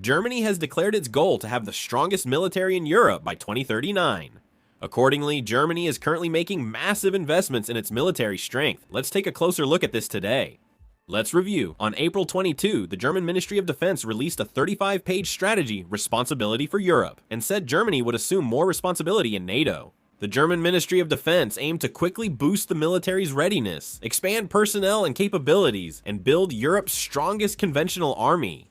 Germany has declared its goal to have the strongest military in Europe by 2039. Accordingly, Germany is currently making massive investments in its military strength. Let's take a closer look at this today. Let's review. On April 22, the German Ministry of Defense released a 35-page strategy, Responsibility for Europe, and said Germany would assume more responsibility in NATO. The German Ministry of Defense aimed to quickly boost the military's readiness, expand personnel and capabilities, and build Europe's strongest conventional army.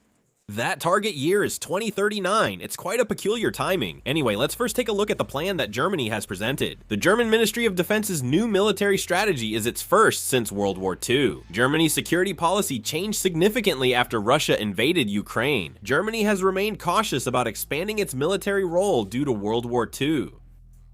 That target year is 2039. It's quite a peculiar timing. Anyway, let's first take a look at the plan that Germany has presented. The German Ministry of Defense's new military strategy is its first since World War II. Germany's security policy changed significantly after Russia invaded Ukraine. Germany has remained cautious about expanding its military role due to World War II.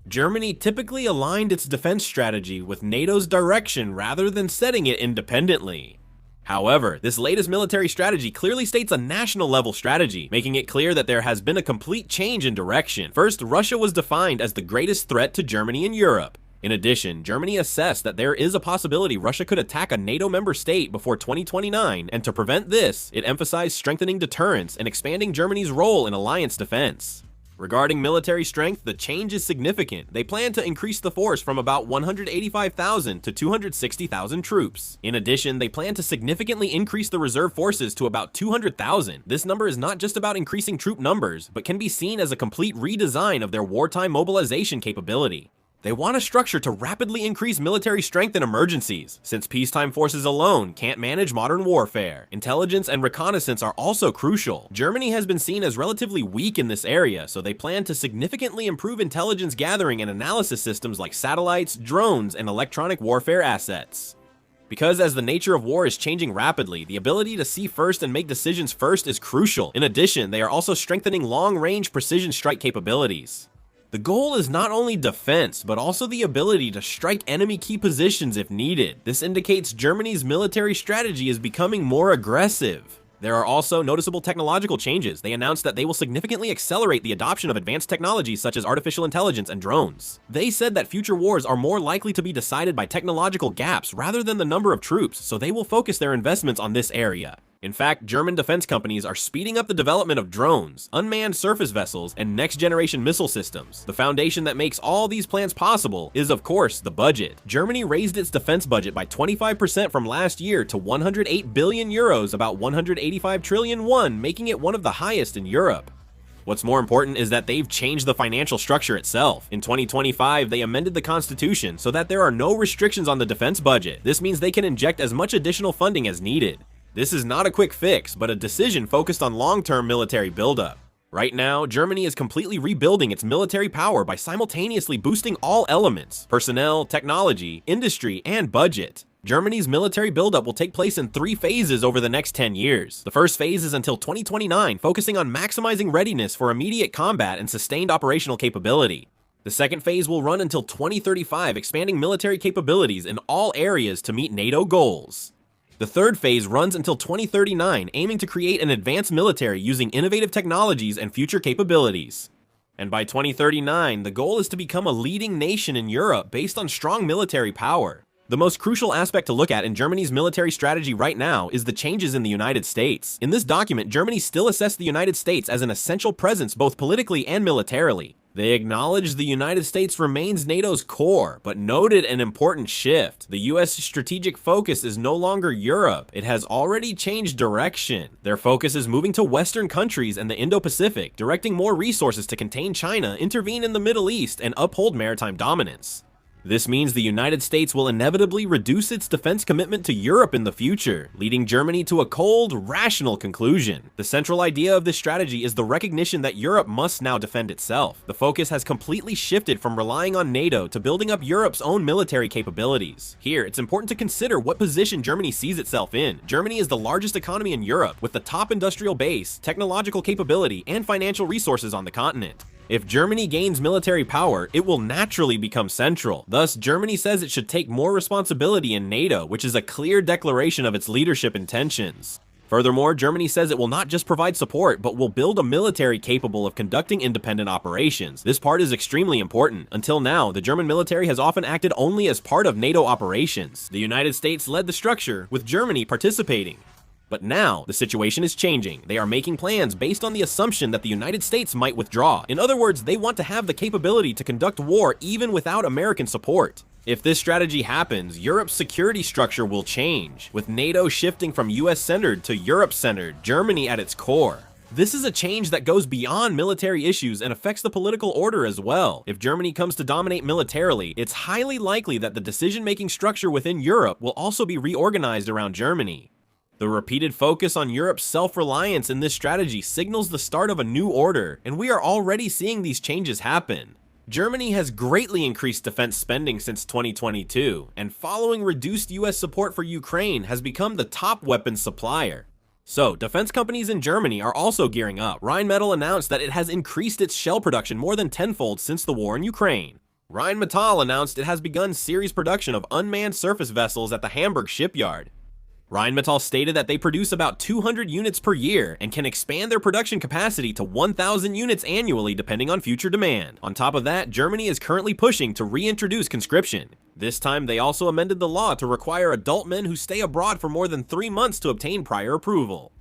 Germany typically aligned its defense strategy with NATO's direction rather than setting it independently. However, this latest military strategy clearly states a national level strategy, making it clear that there has been a complete change in direction. First, Russia was defined as the greatest threat to Germany and Europe. In addition, Germany assessed that there is a possibility Russia could attack a NATO member state before 2029, and to prevent this, it emphasized strengthening deterrence and expanding Germany's role in alliance defense. Regarding military strength, the change is significant. They plan to increase the force from about 185,000 to 260,000 troops. In addition, they plan to significantly increase the reserve forces to about 200,000. This number is not just about increasing troop numbers, but can be seen as a complete redesign of their wartime mobilization capability. They want a structure to rapidly increase military strength in emergencies, since peacetime forces alone can't manage modern warfare. Intelligence and reconnaissance are also crucial. Germany has been seen as relatively weak in this area, so they plan to significantly improve intelligence gathering and analysis systems like satellites, drones, and electronic warfare assets. Because as the nature of war is changing rapidly, the ability to see first and make decisions first is crucial. In addition, they are also strengthening long-range precision strike capabilities. The goal is not only defense, but also the ability to strike enemy key positions if needed. This indicates Germany's military strategy is becoming more aggressive. There are also noticeable technological changes. They announced that they will significantly accelerate the adoption of advanced technologies such as artificial intelligence and drones. They said that future wars are more likely to be decided by technological gaps rather than the number of troops, so they will focus their investments on this area. In fact, German defense companies are speeding up the development of drones, unmanned surface vessels, and next-generation missile systems. The foundation that makes all these plans possible is, of course, the budget. Germany raised its defense budget by 25% from last year to 108 billion euros, about 185 trillion won, making it one of the highest in Europe. What's more important is that they've changed the financial structure itself. In 2025, they amended the constitution so that there are no restrictions on the defense budget. This means they can inject as much additional funding as needed. This is not a quick fix, but a decision focused on long-term military buildup. Right now, Germany is completely rebuilding its military power by simultaneously boosting all elements: personnel, technology, industry, and budget. Germany's military buildup will take place in 3 phases over the next 10 years. The first phase is until 2029, focusing on maximizing readiness for immediate combat and sustained operational capability. The second phase will run until 2035, expanding military capabilities in all areas to meet NATO goals. The third phase runs until 2039, aiming to create an advanced military using innovative technologies and future capabilities. And by 2039, the goal is to become a leading nation in Europe based on strong military power. The most crucial aspect to look at in Germany's military strategy right now is the changes in the United States. In this document, Germany still assessed the United States as an essential presence both politically and militarily. They acknowledged the United States remains NATO's core, but noted an important shift. The US strategic focus is no longer Europe. It has already changed direction. Their focus is moving to Western countries and the Indo-Pacific, directing more resources to contain China, intervene in the Middle East, and uphold maritime dominance. This means the United States will inevitably reduce its defense commitment to Europe in the future, leading Germany to a cold, rational conclusion. The central idea of this strategy is the recognition that Europe must now defend itself. The focus has completely shifted from relying on NATO to building up Europe's own military capabilities. Here, it's important to consider what position Germany sees itself in. Germany is the largest economy in Europe, with the top industrial base, technological capability, and financial resources on the continent. If Germany gains military power, it will naturally become central. Thus, Germany says it should take more responsibility in NATO, which is a clear declaration of its leadership intentions. Furthermore, Germany says it will not just provide support, but will build a military capable of conducting independent operations. This part is extremely important. Until now, the German military has often acted only as part of NATO operations. The United States led the structure, with Germany participating. But now, the situation is changing. They are making plans based on the assumption that the United States might withdraw. In other words, they want to have the capability to conduct war even without American support. If this strategy happens, Europe's security structure will change, with NATO shifting from US-centered to Europe-centered, Germany at its core. This is a change that goes beyond military issues and affects the political order as well. If Germany comes to dominate militarily, it's highly likely that the decision-making structure within Europe will also be reorganized around Germany. The repeated focus on Europe's self-reliance in this strategy signals the start of a new order, and we are already seeing these changes happen. Germany has greatly increased defense spending since 2022, and following reduced US support for Ukraine has become the top weapons supplier. So, defense companies in Germany are also gearing up. Rheinmetall announced that it has increased its shell production more than tenfold since the war in Ukraine. Rheinmetall announced it has begun series production of unmanned surface vessels at the Hamburg shipyard. Rheinmetall stated that they produce about 200 units per year and can expand their production capacity to 1,000 units annually depending on future demand. On top of that, Germany is currently pushing to reintroduce conscription. This time, they also amended the law to require adult men who stay abroad for more than 3 months to obtain prior approval.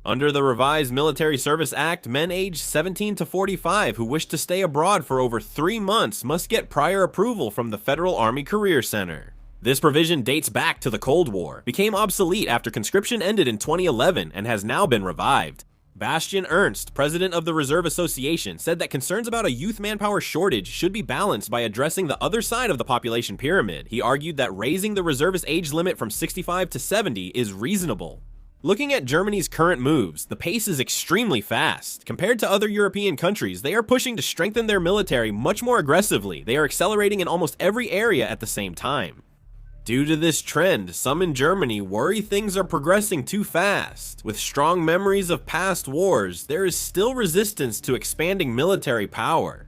Under the revised Military Service Act, men aged 17 to 45 who wish to stay abroad for over 3 months must get prior approval from the Federal Army Career Center. This provision dates back to the Cold War, became obsolete after conscription ended in 2011, and has now been revived. Bastian Ernst, president of the Reserve Association, said that concerns about a youth manpower shortage should be balanced by addressing the other side of the population pyramid. He argued that raising the reservist age limit from 65 to 70 is reasonable. Looking at Germany's current moves, the pace is extremely fast. Compared to other European countries, they are pushing to strengthen their military much more aggressively. They are accelerating in almost every area at the same time. Due to this trend, some in Germany worry things are progressing too fast. With strong memories of past wars, there is still resistance to expanding military power.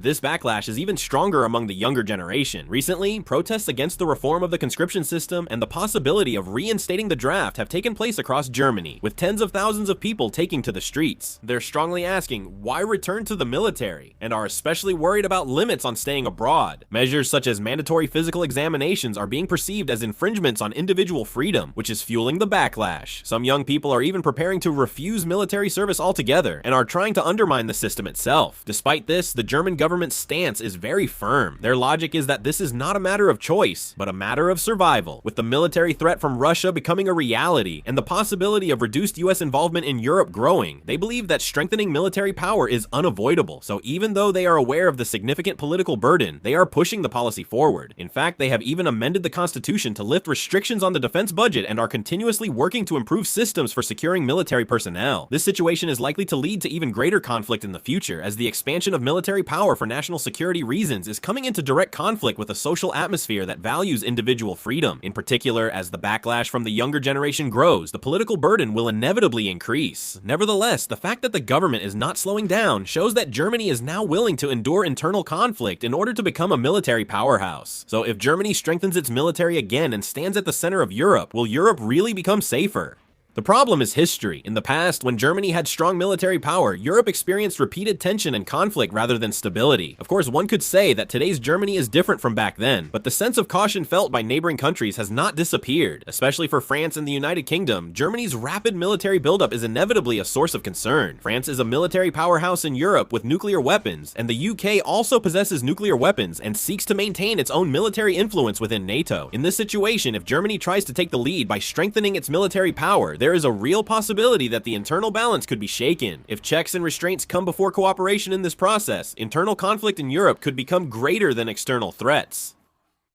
This backlash is even stronger among the younger generation. Recently, protests against the reform of the conscription system and the possibility of reinstating the draft have taken place across Germany, with tens of thousands of people taking to the streets. They're strongly asking, why return to the military? And are especially worried about limits on staying abroad. Measures such as mandatory physical examinations are being perceived as infringements on individual freedom, which is fueling the backlash. Some young people are even preparing to refuse military service altogether, and are trying to undermine the system itself. Despite this, the German government's stance is very firm. Their logic is that this is not a matter of choice, but a matter of survival. With the military threat from Russia becoming a reality and the possibility of reduced US involvement in Europe growing, they believe that strengthening military power is unavoidable. So even though they are aware of the significant political burden, they are pushing the policy forward. In fact, they have even amended the Constitution to lift restrictions on the defense budget and are continuously working to improve systems for securing military personnel. This situation is likely to lead to even greater conflict in the future, as the expansion of military power for national security reasons is coming into direct conflict with a social atmosphere that values individual freedom. In particular, as the backlash from the younger generation grows, the political burden will inevitably increase. Nevertheless, the fact that the government is not slowing down shows that Germany is now willing to endure internal conflict in order to become a military powerhouse. So if Germany strengthens its military again and stands at the center of Europe, will Europe really become safer? The problem is history. In the past, when Germany had strong military power, Europe experienced repeated tension and conflict rather than stability. Of course, one could say that today's Germany is different from back then, but the sense of caution felt by neighboring countries has not disappeared. Especially for France and the United Kingdom, Germany's rapid military buildup is inevitably a source of concern. France is a military powerhouse in Europe with nuclear weapons, and the UK also possesses nuclear weapons and seeks to maintain its own military influence within NATO. In this situation, if Germany tries to take the lead by strengthening its military power, there is a real possibility that the internal balance could be shaken. If checks and restraints come before cooperation in this process, internal conflict in Europe could become greater than external threats.